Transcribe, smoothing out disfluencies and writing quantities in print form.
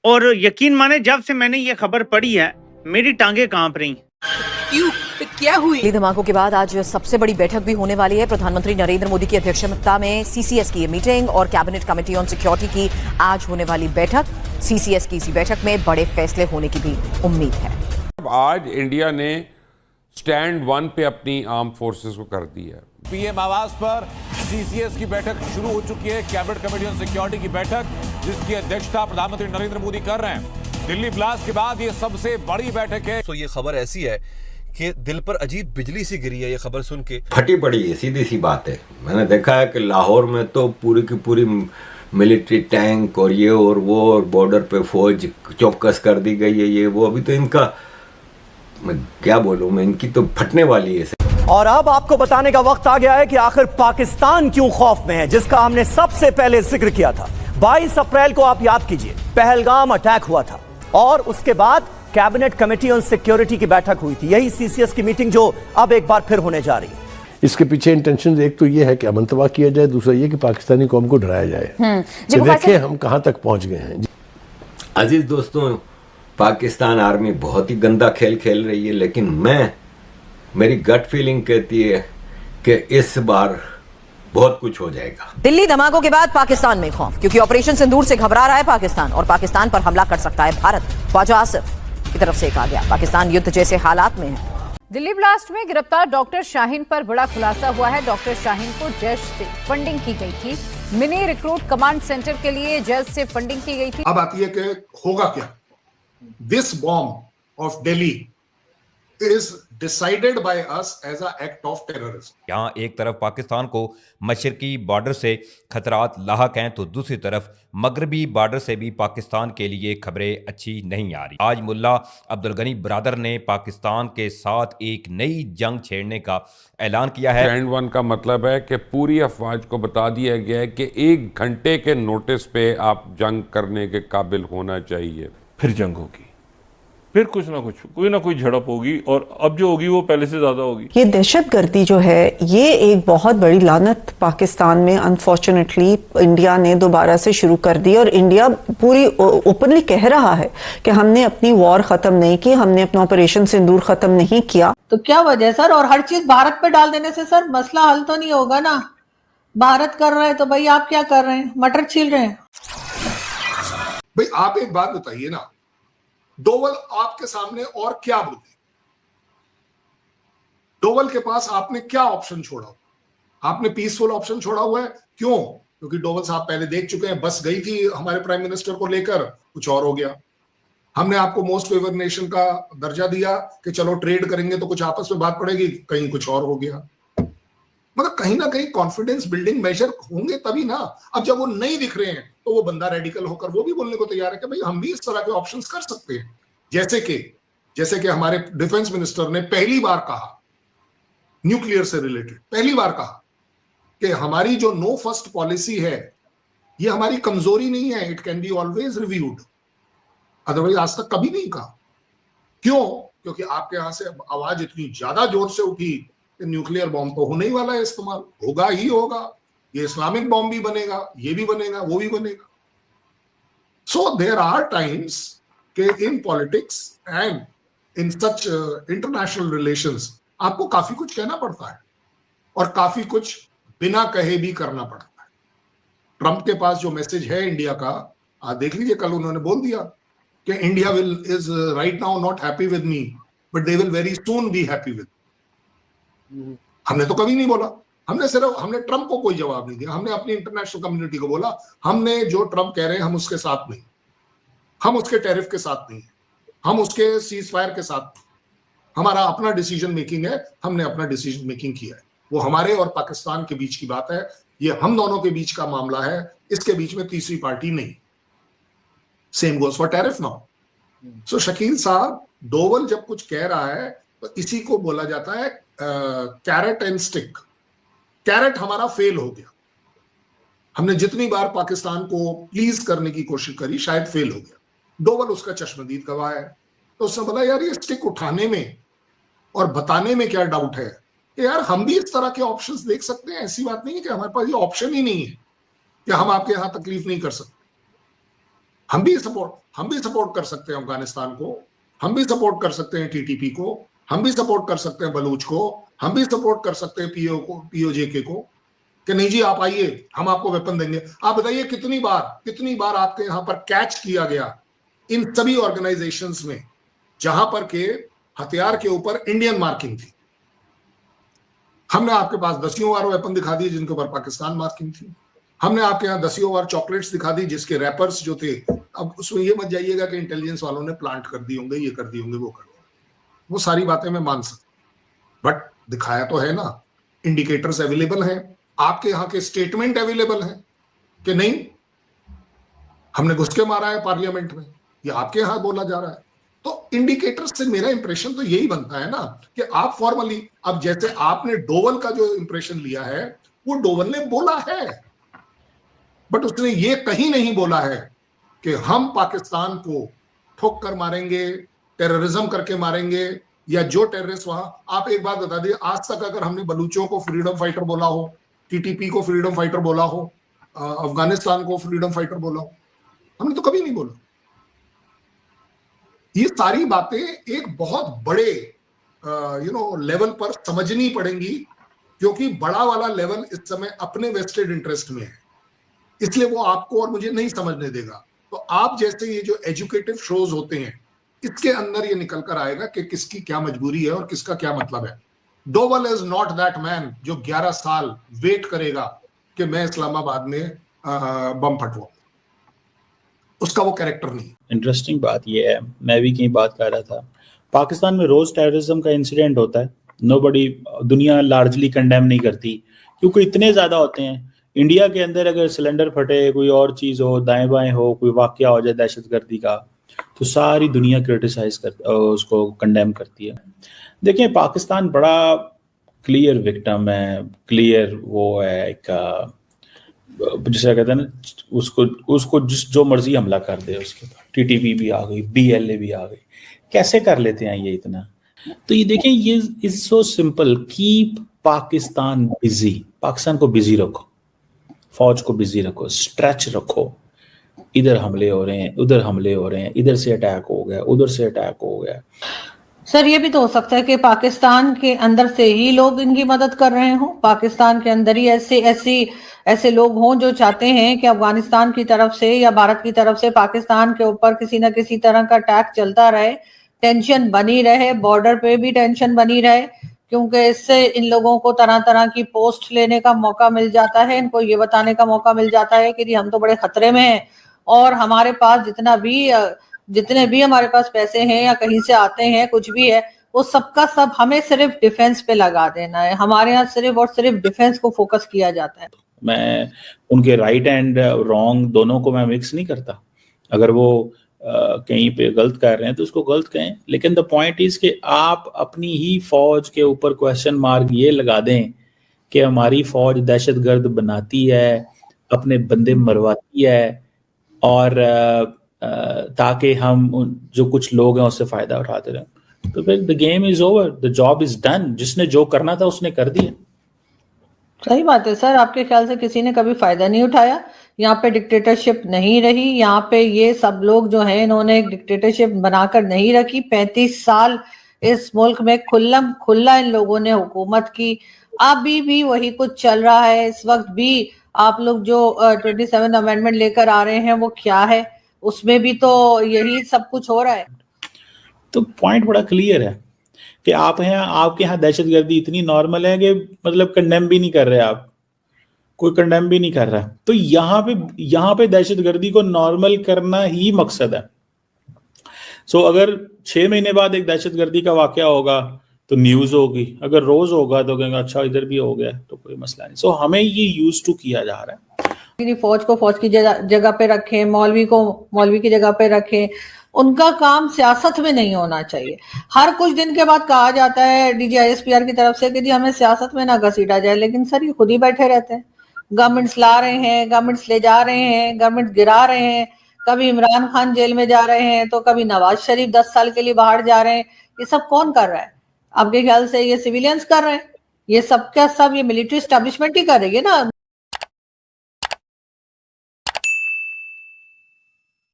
और यकीन माने जब से मैंने ये खबर पढ़ी है मेरी टांगे कांप रही। क्यों? क्या हुई? दिल्ली धमाकों के बाद आज सबसे बड़ी बैठक भी होने वाली है। प्रधानमंत्री नरेंद्र मोदी की अध्यक्षता में सीसीएस की मीटिंग और कैबिनेट कमेटी ऑन सिक्योरिटी की आज होने वाली बैठक। सीसीएस की इसी बैठक में बड़े फैसले होने की भी उम्मीद है। आज इंडिया ने स्टैंड 1 पे अपनी आर्म फोर्सेस को कर दी है। पीएम आवास पर सीसीएस की बैठक शुरू हो चुकी है। कैबिनेट कमेटी ऑन सिक्योरिटी की बैठक जिसकी अध्यक्षता प्रधानमंत्री नरेंद्र मोदी कर रहे हैं। दिल्ली ब्लास्ट के बाद ये सबसे बड़ी बैठक है। तो ये खबर ऐसी है कि दिल पर अजीब बिजली सी गिरी है ये खबर सुन के। फटी पड़ी है, सीधी सी बात है। मैंने देखा है कि लाहौर में तो पूरी की पूरी मिलिट्री टैंक और ये और वो और बॉर्डर पे फौज चौकस कर दी गई है। ये वो अभी तो इनका मैं क्या बोलूं, मैं इनकी तो फटने वाली है। और अब आपको बताने का वक्त आ गया है कि आखिर पाकिस्तान क्यों खौफ में है, जिसका हमने सबसे पहले जिक्र किया था। 22 अप्रैल को आप याद कीजिए, पहलगाम अटैक हुआ था और उसके बाद कैबिनेट कमेटी ऑन सिक्योरिटी की बैठक हुई थी। यही सीसीएस की मीटिंग जो अब एक बार फिर होने जा रही है। इसके पीछे इंटेंशन एक तो ये है कि अमन तबाह किया जाए, दूसरा ये कि पाकिस्तानी कौम को डराया जाए। देखिए हम कहां तक पहुंच गए हैं। अजीज दोस्तों, पाकिस्तान आर्मी बहुत ही गंदा खेल खेल रही है, लेकिन मेरी गट फीलिंग कहती है कि इस बार बहुत कुछ हो जाएगा। दिल्ली धमाकों के बाद पाकिस्तान में खौफ, क्योंकि ऑपरेशन सिंदूर से घबरा रहा है पाकिस्तान और पाकिस्तान पर हमला कर सकता है भारत। ख्वाजा आसिफ की तरफ से कहा गया, पाकिस्तान युद्ध जैसे हालात में है। दिल्ली ब्लास्ट में गिरफ्तार डॉक्टर शाहीन पर बड़ा खुलासा हुआ है। डॉक्टर शाहीन को जैश से फंडिंग की गई थी। मिनी रिक्रूट कमांड सेंटर के लिए जैश से फंडिंग की गई थी। अब आती है कि होगा क्या। This bomb of Delhi is decided by us as an act of terrorism। यहाँ एक तरफ पाकिस्तान को मशरकी बॉर्डर से खतरात लाहक हैं तो दूसरी तरफ मगरबी बॉर्डर से भी पाकिस्तान के लिए खबरें अच्छी नहीं आ रही। आज मुल्ला अब्दुल गनी ब्रादर ने पाकिस्तान के साथ एक नई जंग छेड़ने का ऐलान किया है। स्टैंड 1 का मतलब है कि पूरी अफवाज को बता दिया गया है कि 1 घंटे के नोटिस पे आप जंग करने के काबिल होना चाहिए। फिर जंग होगी, फिर कुछ ना कुछ कोई ना कोई झड़प होगी और अब जो होगी वो पहले से ज्यादा होगी। ये दहशतगर्दी जो है ये एक बहुत बड़ी लानत पाकिस्तान में अनफॉर्चुनेटली इंडिया ने दोबारा से शुरू कर दी और इंडिया पूरी ओपनली कह रहा है कि हमने अपनी वॉर खत्म नहीं की, हमने अपना ऑपरेशन सिंदूर खत्म नहीं किया। तो क्या वजह सर? और हर चीज भारत पे डाल देने से सर मसला हल तो नहीं होगा ना। भारत कर रहा है तो भाई आप क्या कर रहे हैं? मटर छील रहे हैं। भाई आप एक बात बताइए ना, डोवल आपके सामने और क्या बोले? डोवल के पास आपने क्या ऑप्शन छोड़ा? आपने पीसफुल ऑप्शन छोड़ा हुआ है। क्यों? क्योंकि डोवल साहब पहले देख चुके हैं, बस गई थी हमारे प्राइम मिनिस्टर को लेकर, कुछ और हो गया। हमने आपको मोस्ट फेवर नेशन का दर्जा दिया कि चलो ट्रेड करेंगे तो कुछ आपस में बात पड़ेगी, कहीं कुछ और हो गया। मतलब कहीं ना कहीं कॉन्फिडेंस बिल्डिंग मेजर होंगे तभी ना। अब जब वो नहीं दिख रहे हैं तो वो बंदा रेडिकल होकर वो भी बोलने को तैयार है कि भाई हम भी इस तरह के ऑप्शंस कर सकते हैं। जैसे कि हमारे डिफेंस मिनिस्टर ने पहली बार कहा, न्यूक्लियर से रिलेटेड पहली बार कहा कि हमारी जो नो फर्स्ट पॉलिसी है ये हमारी कमजोरी नहीं है, it can be always reviewed. Otherwise आज तक कभी नहीं कहा। क्यों? क्योंकि आपके यहां से आवाज इतनी ज्यादा जोर से उठी कि न्यूक्लियर बॉम्ब तो होने ही वाला है, इस्तेमाल होगा ही होगा। ये इस्लामिक बॉम्ब भी बनेगा, ये भी बनेगा, वो भी बनेगा। सो देयर आर टाइम्स के in politics and in such international relations आपको काफी कुछ कहना पड़ता है और काफी कुछ बिना कहे भी करना पड़ता है। ट्रंप के पास जो मैसेज है इंडिया का, आप देख लीजिए, कल उन्होंने बोल दिया कि India is right now not happy with me but they will very soon be happy with. हमने तो कभी नहीं बोला, हमने ट्रंप को कोई जवाब नहीं दिया। हमने अपनी इंटरनेशनल कम्युनिटी को बोला हमने जो ट्रंप कह रहे हैं हम उसके साथ नहीं, हम उसके टैरिफ के साथ नहीं, हम उसके सीज फायर के साथ नहीं। हमारा अपना डिसीजन मेकिंग है, हमने अपना डिसीजन मेकिंग किया है। वो हमारे और पाकिस्तान के बीच की बात है, ये हम दोनों के बीच का मामला है, इसके बीच में तीसरी पार्टी नहीं। Same goes for tariff now. So Shakeel साहब, डोवल जब कुछ कह रहा है तो इसी को बोला जाता है कैरेट एंड स्टिक। कैरेट हमारा फेल हो गया, हमने जितनी बार पाकिस्तान को प्लीज करने की कोशिश करी शायद फेल हो गया। डोवल उसका चश्मदीद गवाह है। तो उसने बोला यार ये स्टिक उठाने में और बताने में क्या डाउट है कि यार हम भी इस तरह के ऑप्शंस देख सकते हैं। ऐसी बात नहीं है कि हमारे पास ये ऑप्शन ही नहीं है कि हम आपके यहां तकलीफ नहीं कर सकते। हम भी सपोर्ट कर सकते हैं अफगानिस्तान को, हम भी सपोर्ट कर सकते हैं टीटीपी को, हम भी सपोर्ट कर सकते हैं बलूच को, हम भी सपोर्ट कर सकते हैं पीओजेके को कि नहीं जी आप आइए, हम आपको वेपन देंगे। आप बताइए कितनी बार आपके यहां पर कैच किया गया इन सभी ऑर्गेनाइजेशंस में जहां पर के हथियार के ऊपर इंडियन मार्किंग थी। हमने आपके पास दसियों बार वेपन दिखा दिए जिनके ऊपर पाकिस्तान मार्किंग थी। हमने आपके यहाँ दसियों बार चॉकलेट्स दिखा दी जिसके रैपर्स जो थे, अब उसमें ये मत जाइएगा कि इंटेलिजेंस वालों ने प्लांट कर दिए होंगे, ये कर दिए होंगे, वो कर दिए, वो सारी बातें मैं मान सकता, बट दिखाया तो है ना, इंडिकेटर्स अवेलेबल हैं, आपके यहाँ के स्टेटमेंट अवेलेबल हैं कि नहीं हमने घुस के मारा है पार्लियामेंट में, ये आपके यहाँ बोला जा रहा है। तो इंडिकेटर्स से मेरा इंप्रेशन तो यही बनता है ना कि आप फॉर्मली, अब जैसे आपने डोवल का जो इंप्रेशन लिया है वो डोवल ने बोला है, बट उसने ये कहीं नहीं बोला है कि हम पाकिस्तान को ठोक कर मारेंगे, टेररिज्म करके मारेंगे, या जो टेररिस्ट वहां, आप एक बात बता दिए, आज तक अगर हमने बलूचों को फ्रीडम फाइटर बोला हो, टीटीपी को फ्रीडम फाइटर बोला हो, अफगानिस्तान को फ्रीडम फाइटर बोला हो, हमने तो कभी नहीं बोला। ये सारी बातें एक बहुत बड़े लेवल पर समझनी पड़ेंगी, क्योंकि बड़ा वाला लेवल इस समय अपने वेस्टेड इंटरेस्ट में है, इसलिए वो आपको और मुझे नहीं समझने देगा। तो आप जैसे ये जो एजुकेटिव शोज होते हैं, इसके अंदर ये निकल कर आएगा कि किसकी क्या मजबूरी है और किसका क्या मतलब है। Doval is not that man जो 11 साल वेट करेगा कि मैं इस्लामाबाद में बम फटवाऊं, उसका वो कैरेक्टर नहीं। इंटरेस्टिंग बात ये है, मैं भी कहीं बात कर रहा था, पाकिस्तान में रोज टेररिज्म का इंसिडेंट होता है, नोबडी, दुनिया लार्जली कंडेम नहीं करती क्योंकि इतने ज्यादा होते हैं। इंडिया के अंदर अगर सिलेंडर फटे, कोई और चीज हो, दाएं बाएं हो, कोई वाकया हो जाए दहशतगर्दी का, तो सारी दुनिया क्रिटिसाइज कर उसको कंडेम करती है। देखिए पाकिस्तान बड़ा क्लियर विक्टिम है, क्लियर वो है एक जिसे कहते हैं ना, उसको जो मर्जी हमला कर दे उसके ऊपर, टीटीपी भी आ गई, बीएलए भी आ गई, कैसे कर लेते हैं ये इतना। तो ये देखें, ये is so simple, keep Pakistan busy, Pakistan को बिजी रखो, फौज को बिजी रखो, स्ट्रेच रखो, इधर हमले हो रहे हैं, उधर हमले हो रहे हैं, इधर से अटैक हो गया, उधर से अटैक हो गया। सर ये भी तो हो सकता है कि पाकिस्तान के अंदर से ही लोग इनकी मदद कर रहे हों, पाकिस्तान के अंदर ही ऐसे लोग हों जो चाहते हैं कि अफगानिस्तान की तरफ से या भारत की तरफ से पाकिस्तान के ऊपर किसी न किसी तरह का अटैक चलता रहे, टेंशन बनी रहे, बॉर्डर पे भी टेंशन बनी रहे, क्योंकि इससे इन लोगों को तरह तरह की पोस्ट लेने का मौका मिल जाता है, इनको ये बताने का मौका मिल जाता है कि हम तो बड़े खतरे में हैं और हमारे पास जितने भी हमारे पास पैसे हैं या कहीं से आते हैं, कुछ भी है, वो सबका सब हमें सिर्फ डिफेंस पे लगा देना है। हमारे यहाँ सिर्फ और सिर्फ डिफेंस को फोकस किया जाता है। मैं उनके राइट एंड रॉन्ग दोनों को मैं मिक्स नहीं करता, अगर वो कहीं पे गलत कर रहे हैं तो उसको गलत कहें, लेकिन द पॉइंट इज कि आप अपनी ही फौज के ऊपर क्वेश्चन मार्क ये लगा दें कि हमारी फौज दहशतगर्द बनाती है, अपने बंदे मरवाती है, और ताकि हम जो कुछ लोग हैं उससे फायदा उठाते रहे, तो फिर the game is over, the job is done, जिसने जो करना था उसने कर दिया। सही बात है सर, आपके ख्याल से किसी ने कभी फायदा नहीं उठाया, यहाँ पे डिक्टेटरशिप नहीं रही, यहाँ पे ये सब लोग जो हैं इन्होंने एक डिक्टेटरशिप बनाकर नहीं रखी। 35 साल इस मुल्क में खुल्लम खुल्ला इन लोगों ने हुकूमत की, अभी भी वही कुछ चल रहा है। इस वक्त भी आप लोग जो 27 अमेंडमेंट लेकर आ रहे हैं वो क्या है, उसमें भी तो यही सब कुछ हो रहा है। तो पॉइंट बड़ा क्लियर है कि आपके यहाँ दहशतगर्दी इतनी नॉर्मल है कि मतलब कंडेम भी नहीं कर रहे, आप कोई कंडेम भी नहीं कर रहा, तो यहाँ पे दहशतगर्दी को नॉर्मल करना ही मकसद है। सो अगर 6 महीने बाद एक दहशतगर्दी का वाकया होगा तो न्यूज होगी, अगर रोज होगा तो कहेंगे अच्छा इधर भी हो गया, तो कोई मसला नहीं। सो हमें ये यूज टू किया जा रहा है। फौज को फौज की जगह पे रखें, मौलवी को मौलवी की जगह पे रखें, उनका काम सियासत में नहीं होना चाहिए। हर कुछ दिन के बाद कहा जाता है DGISPR की तरफ से कि जी हमें सियासत में ना घसीटा जाए, लेकिन सर ये खुद ही बैठे रहते हैं, गवर्नमेंट्स ला रहे हैं, गवर्नमेंट्स ले जा रहे हैं, गवर्नमेंट गिरा रहे हैं, कभी इमरान खान जेल में जा रहे हैं तो कभी नवाज शरीफ 10 साल के लिए बाहर जा रहे हैं। ये सब कौन कर रहा है? आपके ख्याल से ये सिविलियंस कर रहे हैं? ये सब क्या सब ये मिलिट्री एस्टेब्लिशमेंट ही कर रही है ना।